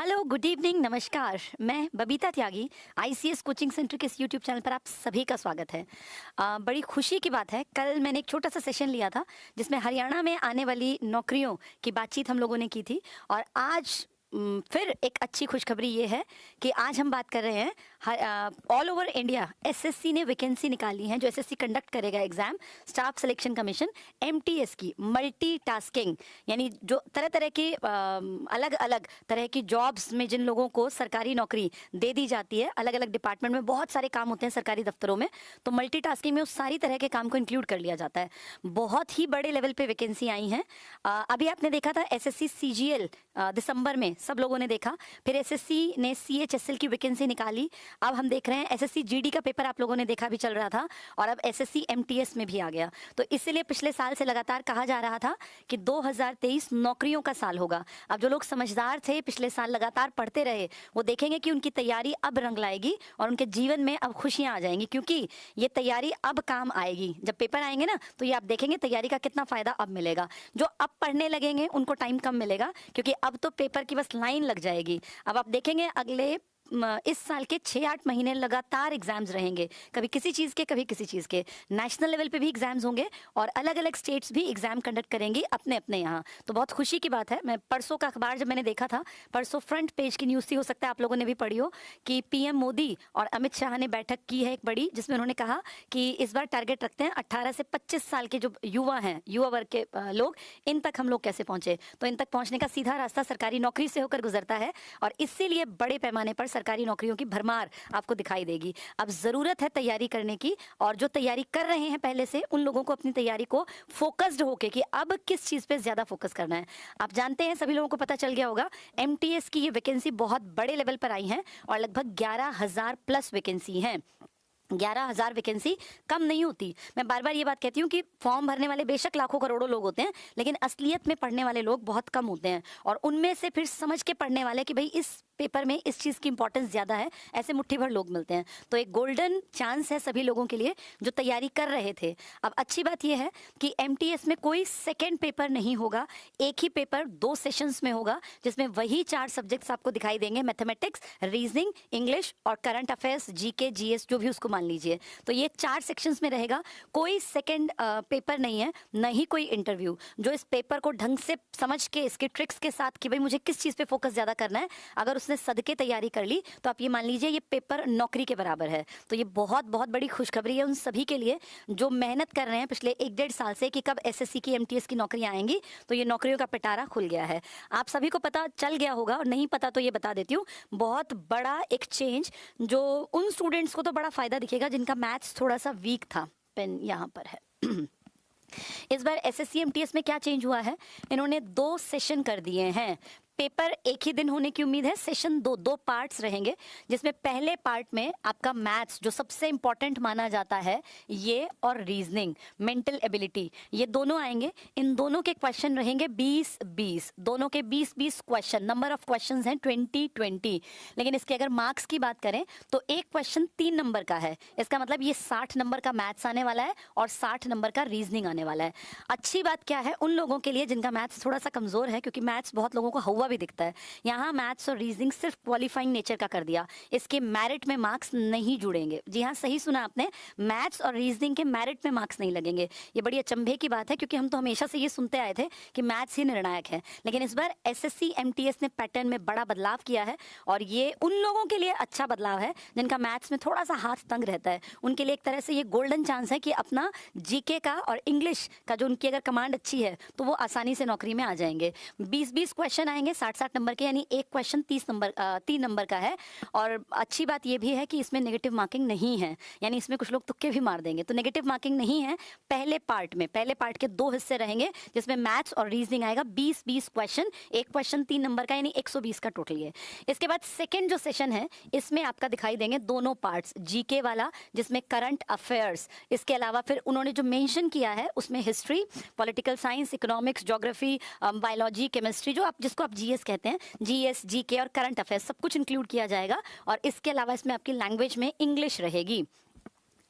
Hello, good evening, नमस्कार। मैं बबीता त्यागी, ICS coaching centre के इस यूट्यूब चैनल पर आप सभी का स्वागत है। बड़ी खुशी की बात है, कल मैंने एक छोटा सा सेशन लिया था जिसमें हरियाणा में आने वाली नौकरियों की बातचीत हम लोगों ने की थी। और आज फिर एक अच्छी खुशखबरी ये है कि आज हम बात कर रहे हैं ऑल ओवर इंडिया एसएससी ने वैकेंसी निकाली है, जो एसएससी कंडक्ट करेगा exam, staff selection commission, MTS की मल्टीटास्किंग, यानी जो तरह तरह की अलग अलग तरह की जॉब्स में जिन लोगों को सरकारी नौकरी दे दी जाती है, अलग अलग डिपार्टमेंट में बहुत सारे काम होते हैं सरकारी दफ्तरों में, तो मल्टीटास्किंग में उस सारी तरह के काम को इंक्लूड कर लिया जाता है। बहुत ही बड़े लेवल पे वैकेंसी आई हैं। अभी आपने देखा था एसएससी सीजीएल दिसंबर में सब लोगों ने देखा, फिर एसएससी ने सीएचएसएल की वैकेंसी निकाली। अब हम देख रहे हैं एसएससी जीडी का पेपर आप लोगों ने देखा भी चल रहा था, और अब एसएससी एमटीएस में भी आ गया। तो इसलिए पिछले साल से लगातार कहा जा रहा था कि 2023 नौकरियों का साल होगा। अब जो लोग समझदार थे, पिछले साल लगातार पढ़ते रहे, वो देखेंगे कि उनकी तैयारी अब रंग लाएगी और उनके जीवन में अब खुशियां आ जाएंगी, क्योंकि ये तैयारी अब काम आएगी। जब पेपर आएंगे ना, तो ये आप देखेंगे तैयारी का कितना फायदा अब मिलेगा। जो अब पढ़ने लगेंगे उनको टाइम कम मिलेगा, क्योंकि अब तो पेपर की बस लाइन लग जाएगी। अब आप देखेंगे अगले इस साल के 6-8 महीने लगातार एग्जाम्स रहेंगे, कभी किसी चीज़ के कभी किसी चीज़ के। नेशनल लेवल पे भी एग्जाम्स होंगे और अलग अलग स्टेट्स भी एग्जाम कंडक्ट करेंगी अपने अपने यहाँ। तो बहुत खुशी की बात है। मैं परसों का अखबार जब मैंने देखा था, परसों फ्रंट पेज की न्यूज़ थी, हो सकता है आप लोगों ने भी पढ़ी हो, कि पीएम मोदी और अमित शाह ने बैठक की है एक बड़ी, जिसमें उन्होंने कहा कि इस बार टारगेट रखते हैं 18 से 25 साल के जो युवा हैं, युवा वर्ग के लोग, इन तक हम लोग कैसे पहुंचे। तो इन तक पहुंचने का सीधा रास्ता सरकारी नौकरी से होकर गुजरता है, और इसीलिए बड़े पैमाने पर सरकारी नौकरियों की भरमार आपको दिखाई देगी। अब जरूरत है तैयारी करने की, और जो तैयारी कर रहे हैं पहले से, उन लोगों को अपनी तैयारी को फोकस्ड होके कि अब किस चीज पे ज्यादा फोकस करना है। आप जानते हैं, सभी लोगों को पता चल गया होगा, एमटीएस की ये वैकेंसी बहुत बड़े लेवल पर आई है और लगभग 11,000 प्लस वैकेंसी है। 11,000 वैकेंसी कम नहीं होती। मैं बार बार ये बात कहती हूँ कि फॉर्म भरने वाले बेशक लाखों करोड़ों लोग होते हैं, लेकिन असलियत में पढ़ने वाले लोग बहुत कम होते हैं, और उनमें से फिर समझ के पढ़ने वाले कि भाई इस पेपर में इस चीज़ की इंपॉर्टेंस ज़्यादा है, ऐसे मुट्ठी भर लोग मिलते हैं। तो एक गोल्डन चांस है सभी लोगों के लिए जो तैयारी कर रहे थे। अब अच्छी बात यह है कि एमटीएस में कोई सेकेंड पेपर नहीं होगा, एक ही पेपर 2 सेशंस में होगा, जिसमें वही 4 सब्जेक्ट्स आपको दिखाई देंगे, मैथमेटिक्स, रीजनिंग, इंग्लिश और करंट अफेयर्स, जीके, जीएस, जो भी उसको मान लीजिए। तो ये 4 सेक्शंस में रहेगा, कोई सेकेंड पेपर नहीं है, न ही कोई इंटरव्यू। जो इस पेपर को ढंग से समझ के, इसके ट्रिक्स के साथ कि भाई मुझे किस चीज़ पे फोकस ज़्यादा करना है, अगर उसने सदके तैयारी कर ली, तो आप ये मान लीजिए ये पेपर नौकरी के बराबर है। तो ये बहुत बहुत बड़ी खुशखबरी है उन सभी के लिए जो मेहनत कर रहे हैं पिछले 1-1.5 साल से कि कब एसएससी की एमटीएस की नौकरियां आएंगी। तो ये नौकरियों का पिटारा खुल गया है। आप सभी को पता चल गया होगा, और नहीं पता तो ये बता देती हूँ, बहुत बड़ा एक चेंज जो उन स्टूडेंट्स को तो बड़ा फायदा दिखेगा जिनका मैथ्स थोड़ा सा वीक था। पेन यहाँ पर है। इस बार एसएससी एमटीएस में क्या चेंज हुआ है, इन्होंने 2 सेशन कर दिए हैं। पेपर एक ही दिन होने की उम्मीद है, सेशन 2 पार्ट्स रहेंगे, जिसमें पहले पार्ट में आपका मैथ्स जो सबसे इंपॉर्टेंट माना जाता है, ये और रीजनिंग, मेंटल एबिलिटी, ये दोनों आएंगे। इन दोनों के क्वेश्चन रहेंगे 20-20, दोनों के 20-20 क्वेश्चन, नंबर ऑफ क्वेश्चंस हैं 20-20। लेकिन इसके अगर मार्क्स की बात करें तो एक क्वेश्चन 3 नंबर का है, इसका मतलब ये 60 नंबर का मैथ्स आने वाला है और 60 नंबर का रीजनिंग आने वाला है। अच्छी बात क्या है उन लोगों के लिए जिनका मैथ्स थोड़ा सा कमजोर है, क्योंकि मैथ्स बहुत लोगों को हुआ भी दिखता है। यहाँ मैथ्स और रीजनिंग सिर्फ क्वालिफाइंग नेचर का कर दिया, इसके मेरिट में मार्क्स नहीं जुड़ेंगे। जी हाँ, सही सुना आपने, मैथ्स और रीजनिंग के मेरिट में मार्क्स नहीं लगेंगे। ये बड़ी अचंभे की बात है, क्योंकि हम तो हमेशा से ये सुनते आए थे कि मैथ्स ही निर्णायक है। लेकिन इस बार एसएससी एमटीएस ने पैटर्न में बड़ा बदलाव किया है, और ये उन लोगों के लिए अच्छा बदलाव है जिनका मैथ्स में थोड़ा सा हाथ तंग रहता है। उनके लिए एक तरह से ये गोल्डन चांस है कि अपना जीके का और इंग्लिश का जो उनकी अगर कमांड अच्छी है, तो वो आसानी से नौकरी में आ जाएंगे। 20-20 क्वेश्चन आएंगे 60-60 नंबर के, यानी एक क्वेश्चन 3 नंबर का है। और अच्छी बात यह भी है कि इसमें नेगेटिव मार्किंग नहीं है, यानी इसमें कुछ लोग तुक्के भी मार देंगे, तो नेगेटिव मार्किंग नहीं है। पहले पार्ट में, पहले पार्ट के 2 हिस्से रहेंगे, जिसमें मैथ्स और रीजनिंग आएगा 20-20 क्वेश्चन, एक क्वेश्चन 3 नंबर का, यानी 120 का टोटल है। इसके बाद सेकेंड जो सेशन है, इसमें आपका दिखाई देंगे दोनों पार्ट्स, जीके वाला जिसमें करंट अफेयर्स, इसके अलावा फिर उन्होंने जो मेंशन किया है उसमें history, political science, economics, geography, biology, chemistry, जो आप जिसको आप जीएस कहते हैं, जीएस, जीके और करंट अफेयर्स सब कुछ इंक्लूड किया जाएगा। और इसके अलावा इसमें आपकी लैंग्वेज में इंग्लिश रहेगी।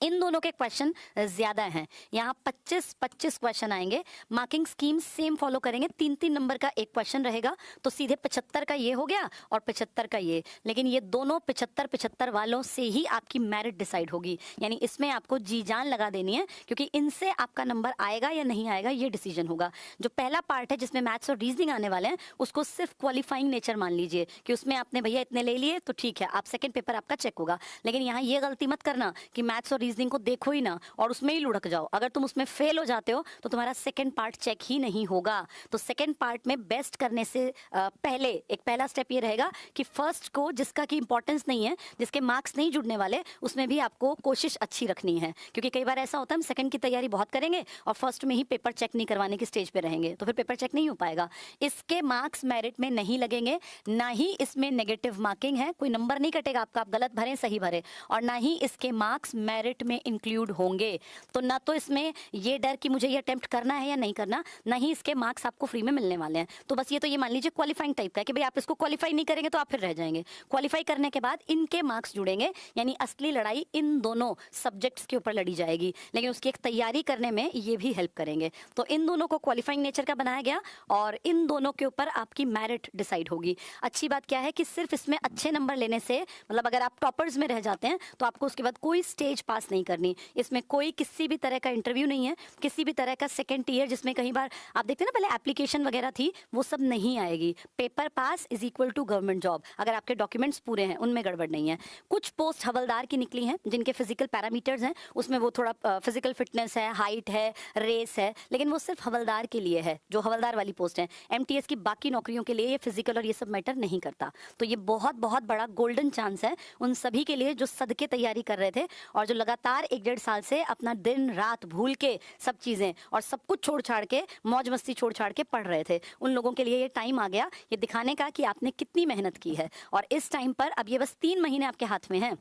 इन दोनों के क्वेश्चन ज्यादा हैं। यहाँ 25-25 क्वेश्चन आएंगे। मार्किंग स्कीम सेम फॉलो करेंगे, 3-3 नंबर का एक क्वेश्चन रहेगा, तो सीधे 75 का ये हो गया और 75 का ये। लेकिन ये दोनों 75-75 वालों से ही आपकी मेरिट डिसाइड होगी, यानी इसमें आपको जी जान लगा देनी है, क्योंकि इनसे आपका नंबर आएगा या नहीं आएगा ये डिसीजन होगा। जो पहला पार्ट है जिसमें मैथ्स और रीजनिंग आने वाले हैं, उसको सिर्फ क्वालिफाइंग नेचर मान लीजिए कि उसमें आपने भैया इतने ले लिए तो ठीक है, आप सेकंड पेपर आपका चेक होगा। लेकिन यहाँ ये गलती मत करना कि मैथ्स और रीजनिंग को देखो ही ना और उसमें ही लुढ़क जाओ। अगर तुम उसमें फेल हो जाते हो तो तुम्हारा सेकंड पार्ट चेक ही नहीं होगा। तो सेकंड पार्ट में बेस्ट करने से पहले एक पहला स्टेप ये रहेगा कि फर्स्ट को, जिसका की इंपॉर्टेंस नहीं है, जिसके मार्क्स नहीं जुड़ने वाले, उसमें भी आपको कोशिश अच्छी रखनी है। क्योंकि कई बार ऐसा होता है हम सेकंड की तैयारी बहुत करेंगे और फर्स्ट में ही पेपर चेक नहीं करवाने की स्टेज पे रहेंगे, तो फिर पेपर चेक नहीं हो पाएगा। इसके मार्क्स मेरिट में नहीं लगेंगे, ना ही इसमें नेगेटिव मार्किंग है, कोई नंबर नहीं कटेगा आपका, आप गलत भरें सही भरे, और ना ही इसके मार्क्स मेरिट में इंक्लूड होंगे। तो ना तो इसमें ये डर कि मुझे ये अटेम्प्ट करना है या नहीं करना, ना ही इसके मार्क्स आपको फ्री में मिलने वाले हैं। तो बस ये तो ये मान लीजिए क्वालिफाइंग टाइप का है कि भाई आप इसको क्वालिफाई नहीं करेंगे तो आप फिर रह जाएंगे। क्वालिफाई करने के बाद इनके मार्क्स जुड़ेंगे, यानी असली लड़ाई इन दोनों सब्जेक्ट्स के ऊपर लड़ी जाएगी, लेकिन उसकी एक तैयारी करने में ये भी हेल्प करेंगे। तो इन दोनों को क्वालिफाइंग नेचर का बनाया गया और इन दोनों के ऊपर आपकी मेरिट डिसाइड होगी। अच्छी बात क्या है कि सिर्फ इसमें अच्छे नंबर लेने से, मतलब अगर आप टॉपर्स में रह जाते हैं तो आपको उसके बाद कोई स्टेज पास नहीं करनी। इसमें कोई किसी भी तरह का इंटरव्यू नहीं है, किसी भी तरह का सेकंड ईयर जिसमें कई बार आप देखते हैं ना पहले एप्लीकेशन वगैरह थी, वो सब नहीं आएगी। Paper pass is equal to government job, अगर आपके डॉक्यूमेंट्स पूरे हैं, उनमें गड़बड़ नहीं है। कुछ पोस्ट हवलदार की निकली हैं जिनके फिजिकल पैरामीटर्स हैं, उसमें वो थोड़ा फिजिकल फिटनेस है, हाइट है, रेस है, लेकिन वो सिर्फ हवलदार के लिए है, जो हवलदार वाली पोस्ट है। एमटीएस की बाकी नौकरियों के लिए ये फिजिकल और ये सब मैटर नहीं करता। तो ये बहुत बहुत बड़ा गोल्डन चांस है उन सभी के लिए जो सदके तैयारी कर रहे थे और जो लगातार 1-1.5 साल से अपना दिन रात भूल के सब चीजें और सब कुछ छोड़ छाड़ के, मौज मस्ती छोड़ छाड़ के पढ़ रहे थे। उन लोगों के लिए ये टाइम आ गया ये दिखाने का कि आपने कितनी मेहनत की है। और इस टाइम पर अब ये बस 3 महीने आपके हाथ में हैं।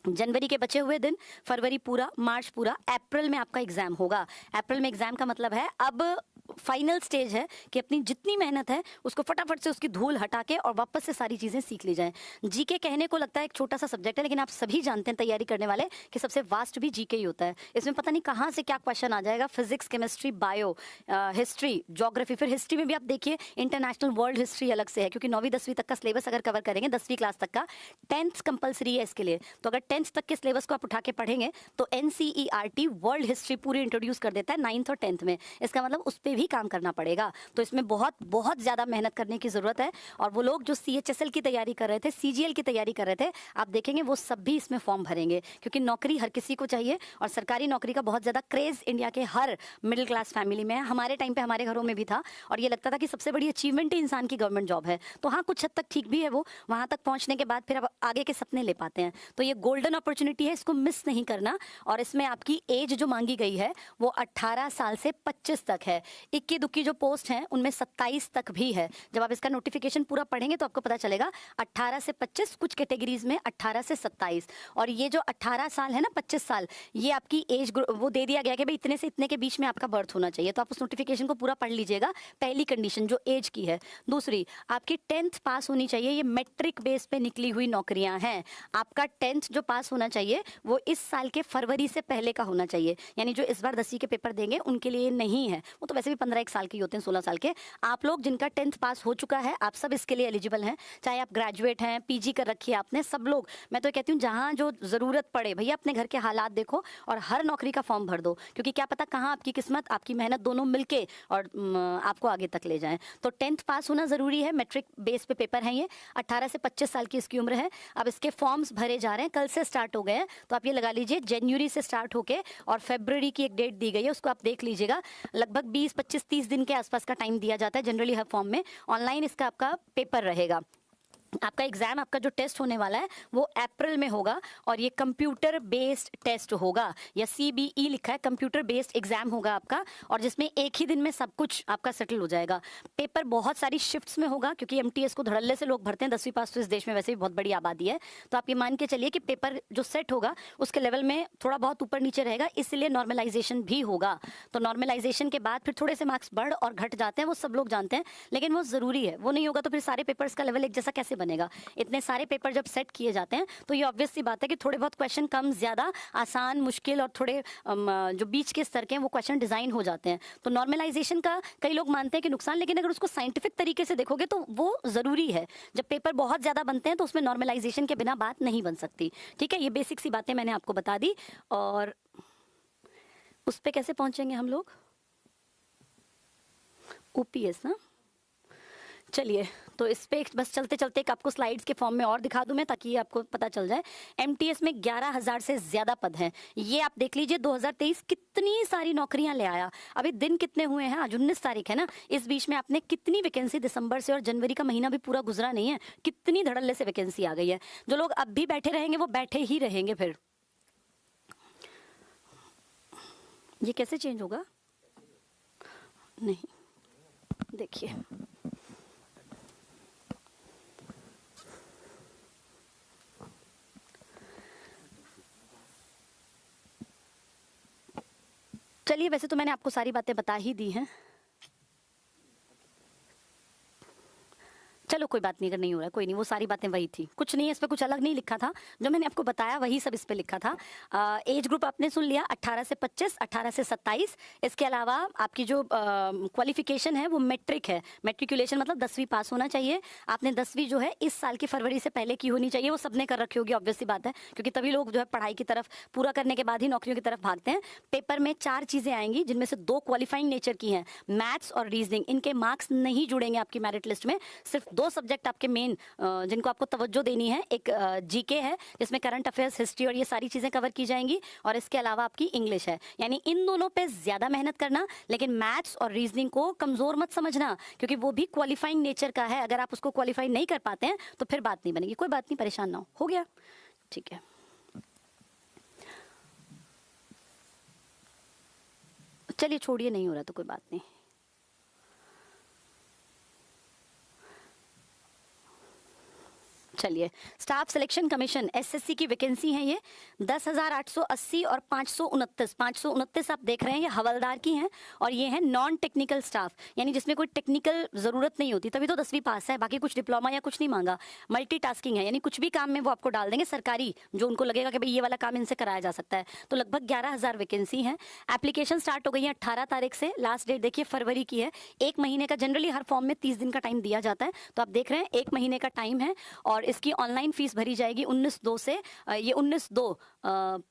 जनवरी के बचे हुए दिन, फरवरी पूरा, मार्च पूरा, अप्रैल में आपका एग्जाम होगा। अप्रैल में एग्जाम का मतलब है अब फाइनल स्टेज है कि अपनी जितनी मेहनत है उसको फटाफट से उसकी धूल हटा के और वापस से सारी चीजें सीख ली जाएं। जीके कहने को लगता है एक छोटा सा सब्जेक्ट है, लेकिन आप सभी जानते हैं तैयारी करने वाले कि सबसे वास्ट भी जीके ही होता है। इसमें पता नहीं कहाँ से क्या क्वेश्चन आ जाएगा, physics, chemistry, bio, history, geography. फिर हिस्ट्री में भी आप देखिए इंटरनेशनल वर्ल्ड हिस्ट्री अलग से है, क्योंकि 9वीं-10वीं तक का सिलेबस अगर कवर करेंगे, 10वीं क्लास तक का, 10th कंपलसरी है इसके लिए। तो अगर 10th तक के सिलेबस को आप उठा के पढ़ेंगे तो एनसीईआरटी वर्ल्ड हिस्ट्री पूरी इंट्रोड्यूस कर देता है 9th और 10th में। इसका मतलब उस पर भी काम करना पड़ेगा। तो इसमें बहुत बहुत ज्यादा मेहनत करने की जरूरत है। और वो लोग जो सीएचएसएल की तैयारी कर रहे थे, सीजीएल की तैयारी कर रहे थे, आप देखेंगे वो सब भी इसमें फॉर्म भरेंगे, क्योंकि नौकरी हर किसी को चाहिए और सरकारी नौकरी का बहुत ज्यादा क्रेज इंडिया के हर मिडिल क्लास फैमिली में है। हमारे टाइम पे हमारे घरों में भी था और ये लगता था कि सबसे बड़ी अचीवमेंट ही इंसान की गवर्नमेंट जॉब है। तो हाँ, कुछ हद तक ठीक भी है वो, वहां तक पहुंचने के बाद फिर आप आगे के सपने ले पाते हैं। तो ये गोल्डन अपॉर्चुनिटी है, इसको मिस नहीं करना। और इसमें आपकी एज जो मांगी गई है वो 18 साल से 25 तक है। इक्की दुक्की जो पोस्ट हैं उनमें 27 तक भी है। जब आप इसका नोटिफिकेशन पूरा पढ़ेंगे तो आपको पता चलेगा 18 से 25, कुछ कैटेगरीज में 18 से 27। और ये जो 18 साल है ना, 25 साल, ये आपकी एज वो दे दिया गया कि भाई इतने से इतने के बीच में आपका बर्थ होना चाहिए। तो आप उस नोटिफिकेशन को पूरा पढ़ लीजिएगा। पहली कंडीशन जो एज की है। दूसरी, आपकी 10th पास होनी चाहिए। ये मैट्रिक बेस पे निकली हुई नौकरियां हैं। आपका 10th जो पास होना चाहिए वो इस साल के फरवरी से पहले का होना चाहिए। यानी जो इस बार 10वीं के पेपर देंगे उनके लिए नहीं है, वो तो वैसे भी 15-1 साल के होते हैं, 16 साल के। आप लोग जिनका 10th पास हो चुका है, आप सब इसके लिए एलिजिबल हैं। चाहे आप ग्रेजुएट हैं, पीजी कर रखी है आपने, सब लोग। मैं तो कहती हूँ जहाँ जो जरूरत पड़े, भैया अपने घर के हालात देखो और हर नौकरी का फॉर्म भर दो, क्योंकि क्या पता कहाँ आपकी किस्मत, आपकी मेहनत दोनों मिलके और आपको आगे तक ले जाएं। तो 10th पास होना जरूरी है। मैट्रिक बेस पे पेपर है ये। 18 से 25 साल की इसकी उम्र है। अब इसके फॉर्म्स भरे जा रहे हैं, कल से स्टार्ट हो गए हैं। तो आप ये लगा लीजिए जनवरी से स्टार्ट होके और फरवरी की एक डेट दी गई है, उसको आप देख लीजिएगा। लगभग 20-25-30 दिन के आसपास का टाइम दिया जाता है जनरली हर फॉर्म में। ऑनलाइन इसका आपका पेपर रहेगा। आपका एग्जाम, आपका जो टेस्ट होने वाला है वो अप्रैल में होगा और ये कंप्यूटर बेस्ड टेस्ट होगा, या CBE लिखा है, कंप्यूटर बेस्ड एग्जाम होगा आपका, और जिसमें एक ही दिन में सब कुछ आपका सेटल हो जाएगा। पेपर बहुत सारी शिफ्ट्स में होगा, क्योंकि MTS को धड़ल्ले से लोग भरते हैं। 10वीं पास तो इस देश में वैसे भी बहुत बड़ी आबादी है। तो आप ये मान के चलिए कि पेपर जो सेट होगा उसके लेवल में थोड़ा बहुत ऊपर नीचे रहेगा, इसलिए नॉर्मलाइजेशन भी होगा। तो नॉर्मलाइजेशन के बाद फिर थोड़े से मार्क्स बढ़ और घट जाते हैं, वो सब लोग जानते हैं, लेकिन वो जरूरी है। वो नहीं होगा तो फिर सारे पेपर्स का लेवल एक जैसा कैसे बनेगा। बनेगा। इतने सारे पेपर जब सेट किए जाते हैं तो ये ऑब्वियस सी बात है कि थोड़े बहुत क्वेश्चन कम ज़्यादा, आसान, मुश्किल और थोड़े जो बीच के स्तर के हैं वो क्वेश्चन डिज़ाइन हो जाते हैं। तो नॉर्मलाइजेशन का कई लोग मानते हैं कि नुकसान, लेकिन अगर उसको साइंटिफिक तरीके से देखोगे तो वो ज़रूरी है। जब पेपर बहुत ज़्यादा बनते हैं तो उसमें नॉर्मलाइजेशन के बिना बात नहीं बन सकती। ठीक है, ये बेसिक सी बातें मैंने आपको बता दी। और उस पर कैसे पहुंचेंगे हम लोग? ओपीएस ना, चलिए तो इस पे बस चलते चलते एक आपको स्लाइड्स के फॉर्म में और दिखा दूं मैं, ताकि आपको पता चल जाए। एमटीएस में 11,000 से ज्यादा पद हैं। ये आप देख लीजिए 2023 कितनी सारी नौकरियां ले आया। अभी दिन कितने हुए हैं? आज 19 तारीख है ना। इस बीच में आपने कितनी वैकेंसी, दिसंबर से और जनवरी का महीना भी पूरा गुजरा नहीं है, कितनी धड़ल्ले से वैकेंसी आ गई है। जो लोग अब भी बैठे रहेंगे वो बैठे ही रहेंगे। फिर ये कैसे चेंज होगा? नहीं, देखिए चलिए, वैसे तो मैंने आपको सारी बातें बता ही दी हैं। चलो कोई बात नहीं, अगर नहीं हो रहा कोई नहीं, वो सारी बातें वही थी, कुछ नहीं है, इस पर कुछ अलग नहीं लिखा था। जो मैंने आपको बताया वही सब इस पे लिखा था। एज ग्रुप आपने सुन लिया, 18 से 25, 18 से 27। इसके अलावा आपकी जो क्वालिफिकेशन है वो मैट्रिक है। मैट्रिकुलेशन मतलब 10वीं पास होना चाहिए। आपने 10वीं जो है इस साल की फरवरी से पहले की होनी चाहिए। वो सबने कर रखी होगी, ऑब्वियस सी बात है, क्योंकि तभी लोग जो है पढ़ाई की तरफ पूरा करने के बाद ही नौकरियों की तरफ भागते हैं। पेपर में 4 चीज़ें आएंगी, जिनमें से 2 क्वालिफाइंग नेचर की हैं, मैथ्स और रीजनिंग। इनके मार्क्स नहीं जुड़ेंगे आपकी मेरिट लिस्ट में। सिर्फ 2 सब्जेक्ट आपके मेन जिनको आपको तवज्जो देनी है, एक जीके है जिसमें करंट अफेयर्स, हिस्ट्री और ये सारी चीजें कवर की जाएंगी, और इसके अलावा आपकी इंग्लिश है। यानी इन दोनों पे ज्यादा मेहनत करना, लेकिन मैथ्स और रीजनिंग को कमजोर मत समझना, क्योंकि वो भी क्वालिफाइंग नेचर का है। अगर आप उसको क्वालिफाई नहीं कर पाते हैं तो फिर बात नहीं बनेगी। कोई बात नहीं, परेशान ना हो गया? ठीक है, चलिए छोड़िए, नहीं हो रहा तो कोई बात नहीं। चलिए, स्टाफ सिलेक्शन कमीशन एसएससी की वैकेंसी है ये 10,880 और 529 आप देख रहे हैं, ये हवलदार की हैं। और ये है नॉन टेक्निकल स्टाफ, यानी जिसमें कोई टेक्निकल जरूरत नहीं होती, तभी तो 10वीं पास है, बाकी कुछ डिप्लोमा या कुछ नहीं मांगा। मल्टीटास्किंग है, यानी कुछ भी काम में वो आपको डाल देंगे सरकारी, जो उनको लगेगा कि भाई ये वाला काम इनसे कराया जा सकता है। तो लगभग 11,000 वैकेंसी है। एप्लीकेशन स्टार्ट हो गई है 18 तारीख से, लास्ट डेट देखिए फरवरी की है। 1 महीने का, जनरली हर फॉर्म में 30 दिन का टाइम दिया जाता है, तो आप देख रहे हैं 1 महीने का टाइम है। और इसकी ऑनलाइन फीस भरी जाएगी 19/2 से। ये 19/2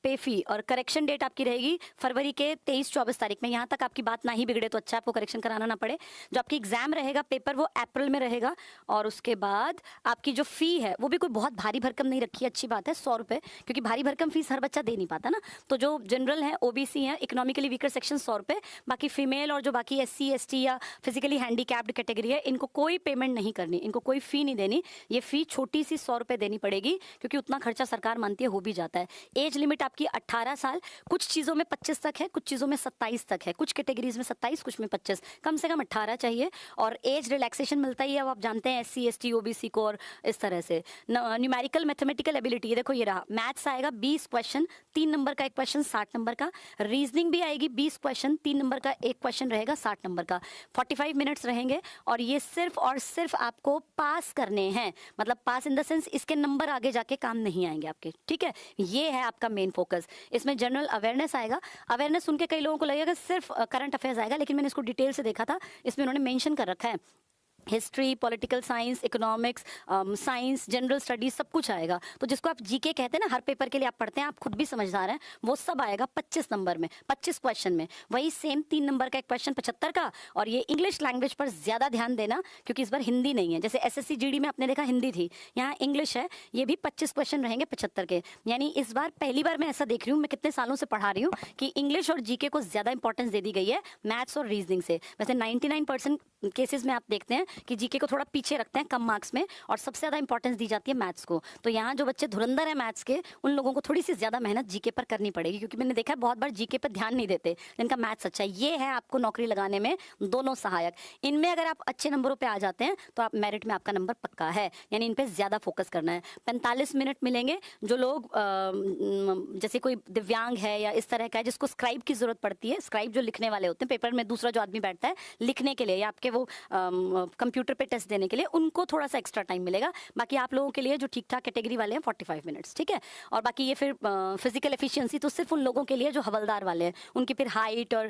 पे फी, और करेक्शन डेट आपकी रहेगी फरवरी के 23-24 तारीख में। यहाँ तक आपकी बात ना ही बिगड़े तो अच्छा, आपको करेक्शन कराना ना पड़े। जो आपकी एग्जाम रहेगा, पेपर, वो अप्रैल में रहेगा। और उसके बाद आपकी जो फी है वो भी कोई बहुत भारी भरकम नहीं रखी है, अच्छी बात है, 100 रुपये, क्योंकि भारी भरकम फीस हर बच्चा दे नहीं पाता ना। तो जो जनरल है, ओबीसी है, इकोनॉमिकली वीकर सेक्शन 100 रुपये, बाकी फीमेल और जो बाकी SC ST या फिजिकली हैंडीकैप्ड कैटेगरी है, इनको कोई पेमेंट नहीं करनी, इनको कोई फी नहीं देनी। ये फी छोटी सी 100 रुपये देनी पड़ेगी, क्योंकि उतना खर्चा सरकार मानती है हो भी जाता है। एज लिमिट आपकी 18 साल, कुछ चीज़ों में 25 तक है, कुछ चीज़ों में 27 तक है, कुछ कैटेगरीज में 27, कुछ में 25, कम से कम 18 चाहिए। और एज रिलैक्सेशन मिलता ही है, अब आप जानते हैं SC ST OBC को, और इस तरह से। न्यूमेरिकल मैथमेटिकल एबिलिटी, देखो ये रहा, मैथ्स आएगा 20 क्वेश्चन, 3 नंबर का एक क्वेश्चन 60 नंबर का। रीजनिंग भी आएगी 20 क्वेश्चन, 3 नंबर का एक क्वेश्चन रहेगा 60 नंबर का। 45 मिनट्स रहेंगे, और ये सिर्फ और सिर्फ आपको पास करने हैं, मतलब पास इन द सेंस इसके नंबर आगे जाके काम नहीं आएंगे आपके, ठीक है। ये है आपका मेन फोकस। इसमें जनरल अवेयरनेस आएगा। अवेयरनेस सुन के कई लोगों को लगेगा सिर्फ करंट अफेयर्स आएगा, लेकिन मैंने इसको डिटेल से देखा था, इसमें उन्होंने मेंशन कर रखा है history, political science, economics, science, general studies, सब कुछ आएगा। तो जिसको आप जीके कहते हैं ना, हर पेपर के लिए आप पढ़ते हैं, आप खुद भी समझदार हैं, वो सब आएगा 25 नंबर में, 25 क्वेश्चन में। वही सेम 3 नंबर का एक क्वेश्चन 75 का। और ये इंग्लिश लैंग्वेज पर ज्यादा ध्यान देना, क्योंकि इस बार हिंदी नहीं है। जैसे SSC GD में आपने देखा हिंदी थी, यहाँ इंग्लिश है। ये भी 25 क्वेश्चन रहेंगे 75 के। यानी इस बार पहली बार मैं ऐसा देख रही हूँ, मैं कितने सालों से पढ़ा रही हूँ, कि इंग्लिश और जीके को ज्यादा इंपॉर्टेंस दे दी गई है मैथ्स और रीजनिंग से। वैसे 99% केसेस में आप देखते हैं कि जीके को थोड़ा पीछे रखते हैं कम मार्क्स में, और सबसे ज्यादा इंपॉर्टेंस दी जाती है मैथ्स को। तो यहाँ जो बच्चे धुरंधर है मैथ्स के, उन लोगों को थोड़ी सी ज्यादा मेहनत जीके पर करनी पड़ेगी, क्योंकि मैंने देखा है बहुत बार जीके पर ध्यान नहीं देते जिनका मैथ्स अच्छा है। ये है आपको नौकरी लगाने में दोनों सहायक। इनमें अगर आप अच्छे नंबरों पर आ जाते हैं तो आप मेरिट में आपका नंबर पक्का है, यानी इन पर ज्यादा फोकस करना है। 45 मिनट मिलेंगे। जो लोग जैसे कोई दिव्यांग है या इस तरह का है, जिसको स्क्राइब की जरूरत पड़ती है, स्क्राइब जो लिखने वाले होते हैं, पेपर में दूसरा जो आदमी बैठता है लिखने के लिए, या आपके वो कंप्यूटर पे टेस्ट देने के लिए, उनको थोड़ा सा एक्स्ट्रा टाइम मिलेगा। बाकी आप लोगों के लिए जो ठीक ठाक कैटेगरी वाले हैं 45 मिनट्स, ठीक है। और बाकी ये फिर फिजिकल एफिशिएंसी तो सिर्फ उन लोगों के लिए जो हवलदार वाले हैं, उनकी फिर हाइट और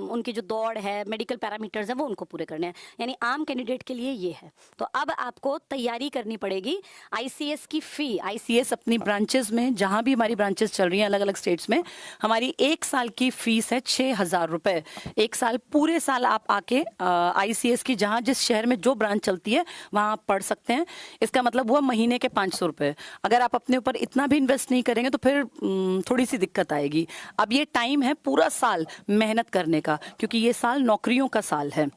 उनकी जो दौड़ है, मेडिकल पैरामीटर्स हैं, वो उनको पूरे करने हैं। यानी आम कैंडिडेट के लिए ये है। तो अब आपको तैयारी करनी पड़ेगी। आईसीएस की फी, आईसीएस अपनी ब्रांचेस में, जहां भी हमारी ब्रांचेस चल रही हैं अलग अलग स्टेट्स में, हमारी 1 साल की फीस है 6,000 रुपए। 1 साल, पूरे साल आप आके आईसीएस की जहां जिस शहर में जो ब्रांच चलती है वहां आप पढ़ सकते हैं। इसका मतलब हुआ महीने के 500 रुपए। अगर आप अपने ऊपर इतना भी इन्वेस्ट नहीं करेंगे तो फिर थोड़ी सी दिक्कत आएगी। अब ये टाइम है पूरा साल मेहनत करने का, क्योंकि ये साल नौकरियों का साल है।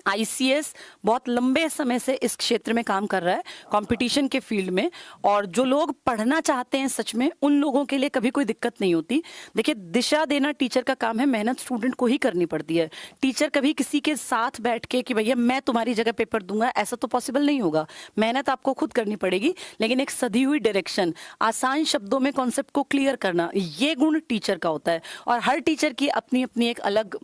आईसीएस बहुत लंबे समय से इस क्षेत्र में काम कर रहा है, कंपटीशन के फील्ड में, और जो लोग पढ़ना चाहते हैं सच में, उन लोगों के लिए कभी कोई दिक्कत नहीं होती। देखिए, दिशा देना टीचर का काम है, मेहनत स्टूडेंट को ही करनी पड़ती है। टीचर कभी किसी के साथ बैठ के कि भैया मैं तुम्हारी जगह पेपर दूंगा, ऐसा तो पॉसिबल नहीं होगा। मेहनत आपको खुद करनी पड़ेगी, लेकिन एक सधी हुई डायरेक्शन, आसान शब्दों में कॉन्सेप्ट को क्लियर करना, ये गुण टीचर का होता है। और हर टीचर की अपनी अपनी एक अलग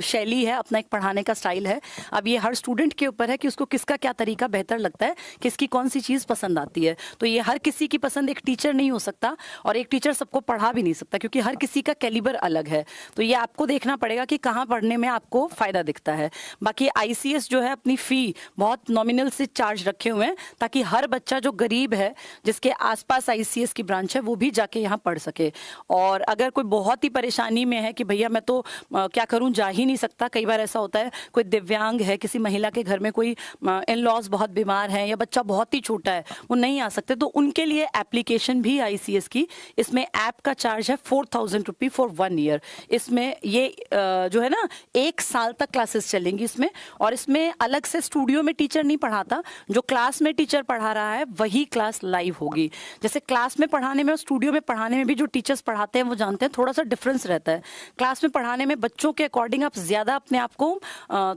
शैली है, अपना एक पढ़ाने का स्टाइल है। अब ये हर स्टूडेंट के ऊपर है कि उसको किसका क्या तरीका बेहतर लगता है, किसकी कौन सी चीज पसंद आती है। तो ये हर किसी की पसंद एक टीचर नहीं हो सकता, और एक टीचर सबको पढ़ा भी नहीं सकता, क्योंकि हर किसी का कैलिबर अलग है। तो ये आपको देखना पड़ेगा कि कहाँ पढ़ने में आपको फायदा दिखता है। बाकी आईसीएस जो है अपनी फी बहुत नॉमिनल से चार्ज रखे हुए हैं, ताकि हर बच्चा जो गरीब है, जिसके आसपास आईसीएस की ब्रांच है, वो भी जाके यहाँ पढ़ सके। और अगर कोई बहुत ही परेशानी में है कि भैया मैं तो क्या करूं, जा ही नहीं सकता, कई बार ऐसा होता है कोई दिव्यांग है, किसी महिला के घर में कोई इन लॉज बहुत बीमार है, या बच्चा बहुत ही छोटा है, वो नहीं आ सकते, तो उनके लिए एप्लीकेशन भी आईसीएस की, इसमें ऐप का चार्ज है 4,000 रुपी फॉर 1 ईयर। इसमें ये जो है ना 1 साल तक क्लासेस चलेंगी इसमें, और इसमें अलग से स्टूडियो में टीचर नहीं पढ़ाता, जो क्लास में टीचर पढ़ा रहा है वही क्लास लाइव होगी। जैसे क्लास में पढ़ाने में और स्टूडियो में पढ़ाने में भी जो टीचर्स पढ़ाते हैं वो जानते हैं, थोड़ा सा डिफरेंस रहता है। क्लास में पढ़ाने में बच्चों के अकॉर्डिंग आप ज्यादा अपने आप को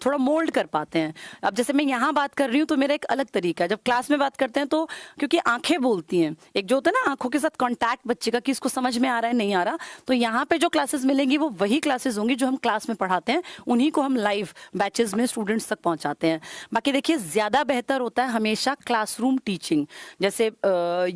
थोड़ा मोल्ड कर पाते हैं। अब जैसे मैं यहाँ बात कर रही हूँ तो मेरा एक अलग तरीका है, जब क्लास में बात करते हैं तो क्योंकि आंखें बोलती हैं, एक जो होता है ना आंखों के साथ कांटेक्ट बच्चे का कि इसको समझ में आ रहा है नहीं आ रहा, तो यहाँ पे जो क्लासेस मिलेंगी वो वही क्लासेस होंगी जो हम क्लास में पढ़ाते हैं, उन्हीं को हम लाइव बैचेस में स्टूडेंट्स तक पहुंचाते हैं। बाकी देखिए, ज्यादा बेहतर होता है हमेशा क्लासरूम टीचिंग। जैसे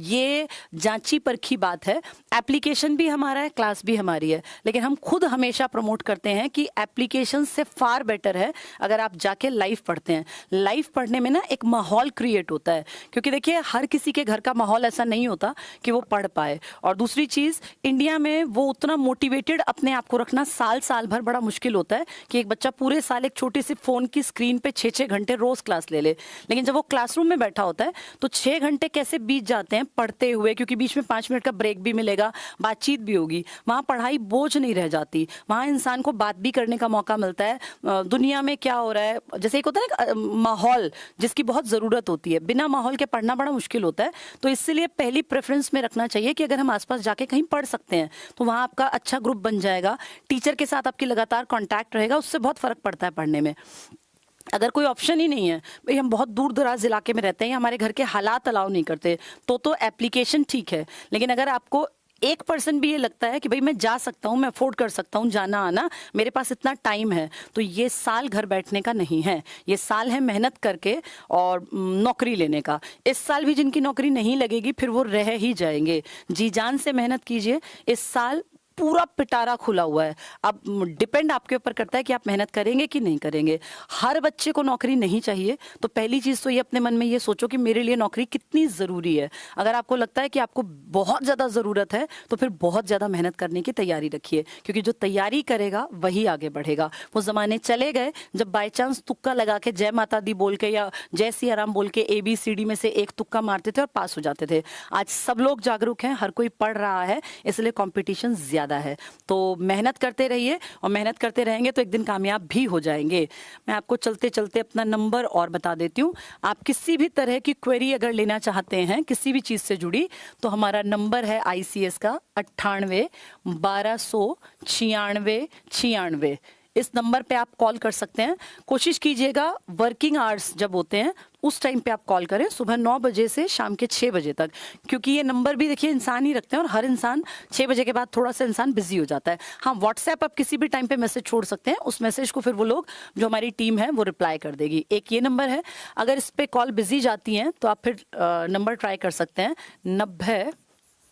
ये जांची परखी बात है, एप्लीकेशन भी हमारा है, क्लास भी हमारी है, लेकिन हम खुद हमेशा प्रमोट करते हैं कि एप्लीकेशन से फार बेटर है अगर आप जाके लाइव पढ़ते हैं। लाइव पढ़ने में ना एक माहौल क्रिएट होता है, क्योंकि देखिए हर किसी के घर का माहौल ऐसा नहीं होता कि वो पढ़ पाए। और दूसरी चीज, इंडिया में वो उतना मोटिवेटेड अपने आप को रखना साल भर बड़ा मुश्किल होता है कि एक बच्चा पूरे साल एक छोटी सी फोन की स्क्रीन पे 6-6 घंटे रोज क्लास ले ले, लेकिन जब वो क्लासरूम में बैठा होता है तो 6 घंटे कैसे बीत जाते हैं पढ़ते हुए, क्योंकि बीच में 5 मिनट का ब्रेक भी मिलेगा, बातचीत भी होगी, वहां पढ़ाई बोझ नहीं रह जाती, वहां इंसान को बात भी करने का मौका मिलता है, दुनिया में क्या हो रहा है। जैसे एक होता है ना माहौल जिसकी बहुत जरूरत होती है, बिना माहौल के पढ़ना बड़ा मुश्किल होता है। तो इसलिए पहली प्रेफरेंस में रखना चाहिए कि अगर हम आसपास जाके कहीं पढ़ सकते हैं तो वहां आपका अच्छा ग्रुप बन जाएगा, टीचर के साथ आपकी लगातार कांटेक्ट रहेगा, उससे बहुत फर्क पड़ता है पढ़ने में। अगर कोई ऑप्शन ही नहीं है, भाई हम बहुत दूर दराज इलाके में रहते हैं, हमारे घर के हालात अलाउ नहीं करते, तो एप्लीकेशन ठीक है। लेकिन अगर आपको 1% भी ये लगता है कि भाई मैं जा सकता हूँ, मैं अफोर्ड कर सकता हूँ जाना आना, मेरे पास इतना टाइम है, तो ये साल घर बैठने का नहीं है, ये साल है मेहनत करके और नौकरी लेने का। इस साल भी जिनकी नौकरी नहीं लगेगी फिर वो रह ही जाएंगे। जी जान से मेहनत कीजिए, इस साल पूरा पिटारा खुला हुआ है। अब डिपेंड आपके ऊपर करता है कि आप मेहनत करेंगे कि नहीं करेंगे। हर बच्चे को नौकरी नहीं चाहिए, तो पहली चीज तो ये अपने मन में ये सोचो कि मेरे लिए नौकरी कितनी जरूरी है। अगर आपको लगता है कि आपको बहुत ज्यादा जरूरत है तो फिर बहुत ज्यादा मेहनत करने की तैयारी रखिए, क्योंकि जो तैयारी करेगा वही आगे बढ़ेगा। वो जमाने चले गए जब बाई चांस तुक्का लगा के जय माता दी बोल के या जय सिया राम बोल के ABCD में से एक तुक्का मारते थे और पास हो जाते थे। आज सब लोग जागरूक हैं, हर कोई पढ़ रहा है, इसलिए कॉम्पिटिशन ज्यादा है। तो मेहनत करते रहिए, और मेहनत करते रहेंगे तो एक दिन कामयाब भी हो जाएंगे। मैं आपको चलते चलते अपना नंबर और बता देती हूँ। आप किसी भी तरह की क्वेरी अगर लेना चाहते हैं किसी भी चीज से जुड़ी, तो हमारा नंबर है ICS का 98 1296 96। इस नंबर पे आप कॉल कर सकते हैं। कोशिश कीजिएगा वर्किंग आवर्स जब होते हैं उस टाइम पे आप कॉल करें, सुबह 9 बजे से शाम के 6 बजे तक, क्योंकि ये नंबर भी देखिए इंसान ही रखते हैं और हर इंसान 6 बजे के बाद थोड़ा सा इंसान बिजी हो जाता है। हाँ, व्हाट्सएप आप किसी भी टाइम पे मैसेज छोड़ सकते हैं, उस मैसेज को फिर वो लोग जो हमारी टीम है वो रिप्लाई कर देगी। एक ये नंबर है, अगर इस पे कॉल बिजी जाती हैं तो आप फिर नंबर ट्राई कर सकते हैं 90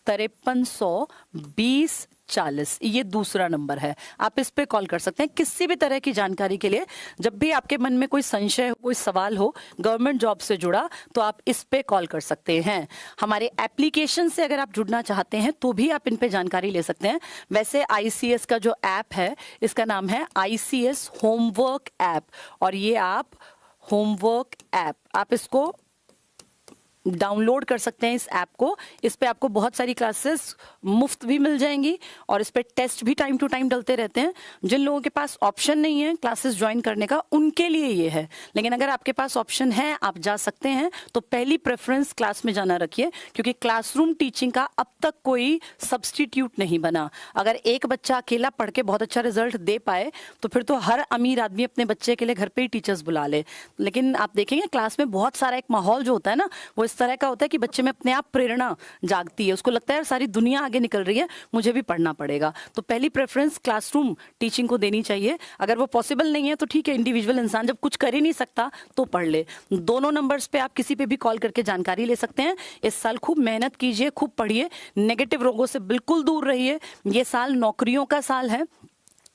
5320 40, ये दूसरा नंबर है, आप इस पे कॉल कर सकते हैं किसी भी तरह की जानकारी के लिए। जब भी आपके मन में कोई संशय हो, कोई सवाल हो गवर्नमेंट जॉब से जुड़ा, तो आप इस पे कॉल कर सकते हैं। हमारे एप्लीकेशन से अगर आप जुड़ना चाहते हैं तो भी आप इन पे जानकारी ले सकते हैं। वैसे आईसीएस का जो ऐप है इसका नाम है आईसीएस होमवर्क ऐप, और ये आप होमवर्क ऐप आप इसको डाउनलोड कर सकते हैं इस ऐप को। इस पे आपको बहुत सारी क्लासेस मुफ्त भी मिल जाएंगी और इस पे टेस्ट भी टाइम टू टाइम डलते रहते हैं। जिन लोगों के पास ऑप्शन नहीं है क्लासेस ज्वाइन करने का, उनके लिए ये है, लेकिन अगर आपके पास ऑप्शन है आप जा सकते हैं, तो पहली प्रेफरेंस क्लास में जाना रखिए, क्योंकि क्लासरूम टीचिंग का अब तक कोई सब्सटीट्यूट नहीं बना। अगर एक बच्चा अकेला पढ़ के बहुत अच्छा रिजल्ट दे पाए तो फिर तो हर अमीर आदमी अपने बच्चे के लिए घर पे ही टीचर्स बुला ले, लेकिन आप देखेंगे क्लास में बहुत सारा एक माहौल जो होता है ना, वो इस तरह का होता है कि बच्चे में अपने आप प्रेरणा जागती है, उसको लगता है सारी दुनिया आगे निकल रही है, मुझे भी पढ़ना पड़ेगा। तो पहली प्रेफरेंस क्लासरूम टीचिंग को देनी चाहिए। अगर वो पॉसिबल नहीं है तो ठीक है, इंडिविजुअल इंसान जब कुछ कर ही नहीं सकता तो पढ़ ले। दोनों नंबर्स पे आप किसी पे भी कॉल करके जानकारी ले सकते हैं। इस साल खूब मेहनत कीजिए, खूब पढ़िए, नेगेटिव रोगों से बिल्कुल दूर रहिए। ये साल नौकरियों का साल है,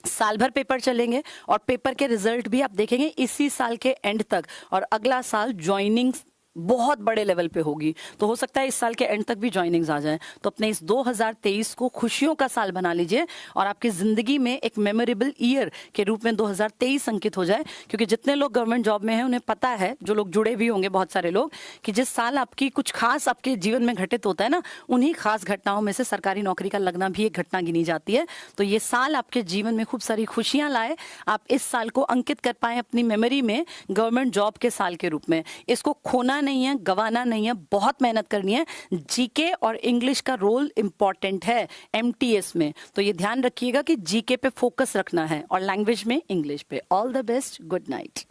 साल भर पेपर चलेंगे और पेपर के रिजल्ट भी आप देखेंगे इसी साल के एंड तक, और अगला साल ज्वाइनिंग बहुत बड़े लेवल पे होगी, तो हो सकता है इस साल के एंड तक भी ज्वाइनिंग्स आ जाएं। तो अपने इस 2023 को खुशियों का साल बना लीजिए और आपकी जिंदगी में एक मेमोरेबल ईयर के रूप में 2023 अंकित हो जाए। क्योंकि जितने लोग गवर्नमेंट जॉब में हैं उन्हें पता है, जो लोग जुड़े भी होंगे बहुत सारे लोग, कि जिस साल आपकी कुछ खास आपके जीवन में घटित होता है ना, उन्हीं खास घटनाओं में से सरकारी नौकरी का लगना भी एक घटना गिनी जाती है। तो ये साल आपके जीवन में खूब सारी खुशियां लाए, आप इस साल को अंकित कर पाए अपनी मेमोरी में गवर्नमेंट जॉब के साल के रूप में। इसको खोना नहीं है, गवाना नहीं है, बहुत मेहनत करनी है। जीके और इंग्लिश का रोल इंपॉर्टेंट है एमटीएस में, तो ये ध्यान रखिएगा कि जीके पे फोकस रखना है और लैंग्वेज में इंग्लिश पे। All the best, good night.